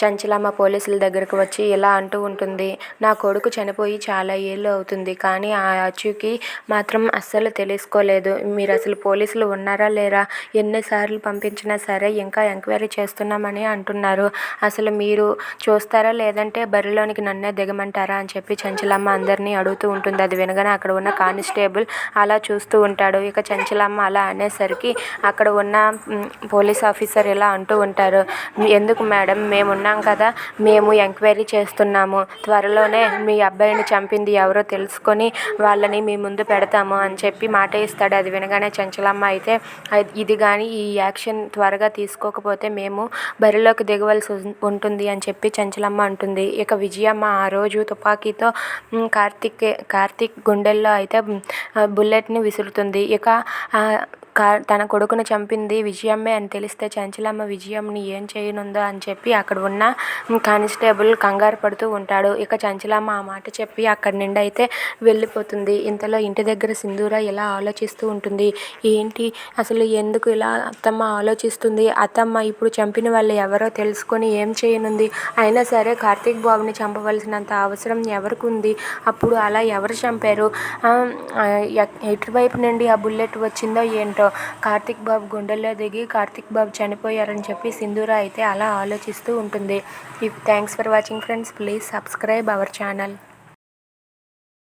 చంచలమ్మ పోలీసుల దగ్గరకు వచ్చి ఇలా అంటూ ఉంటుంది. నా కొడుకు చనిపోయి చాలా ఏళ్ళు అవుతుంది. కానీ ఆ అచ్చుకి మాత్రం అస్సలు తెలుసుకోలేదు. మీరు అసలు పోలీసులు ఉన్నారా లేరా? ఎన్నిసార్లు పంపించినా సరే ఇంకా ఎంక్వైరీ చేస్తున్నామని అంటున్నారు. అసలు మీరు చూస్తారా లేదంటే బరిలోనికి నన్నే దిగమంటారా అని చెప్పి చంచలమ్మ అందరినీ అడుగుతూ ఉంటుంది. అది వినగానే అక్కడ ఉన్న కానిస్టేబుల్ అలా చూస్తూ ఉంటాడు. ఇక చంచలమ్మ అలా అనేసరికి అక్కడ ఉన్న పోలీస్ ఆఫీసర్ ఇలా అంటూ ఉంటారు. ఎందుకు మేడం, మేమున్నాం కదా, మేము ఎంక్వైరీ చేస్తున్నాము. త్వరలోనే మీ అబ్బాయిని చంపింది ఎవరో తెలుసుకొని వాళ్ళని మీ ముందు పెడతాము అని చెప్పి మాట ఇస్తాడు. అది వినగానే చంచలమ్మ అయితే ఇది కానీ ఈ యాక్షన్ త్వరగా తీసుకోకపోతే మేము బరిలోకి దిగవలసి ఉంటుంది అని చెప్పి చంచలమ్మ అంటుంది. ఇక విజయమ్మ ఆ రోజు తుపాకీతో కార్తీక్ గుండెల్లో అయితే బుల్లెట్ని విసురుతుంది. ఇక తన కొడుకును చంపింది విజయమ్మే అని తెలిస్తే చంచలమ్మ విజయమ్మని ఏం చేయనుందో అని చెప్పి అక్కడ ఉన్న కానిస్టేబుల్ కంగారు పడుతూ ఉంటాడు. ఇక చంచలమ్మ ఆ మాట చెప్పి అక్కడి నుండి అయితే వెళ్ళిపోతుంది. ఇంతలో ఇంటి దగ్గర సింధూర ఇలా ఆలోచిస్తూ ఉంటుంది. ఏంటి అసలు ఎందుకు ఇలా అత్తమ్మ ఆలోచిస్తుంది? అత్తమ్మ ఇప్పుడు చంపిన వాళ్ళు ఎవరో తెలుసుకొని ఏం చేయనుంది? అయినా సరే కార్తీక్ బాబుని చంపవలసినంత అవసరం ఎవరికి ఉంది? అప్పుడు అలా ఎవరు చంపారు? ఎటువైపు నుండి ఆ బుల్లెట్ వచ్చిందో ఏంటో? కార్తీక్ బాబు గుండెల్లో దిగి కార్తీక్ బాబు చనిపోయారని చెప్పి సింధూర అయితే అలా ఆలోచిస్తూ ఉంటుంది. Thanks for watching friends. Please subscribe our channel.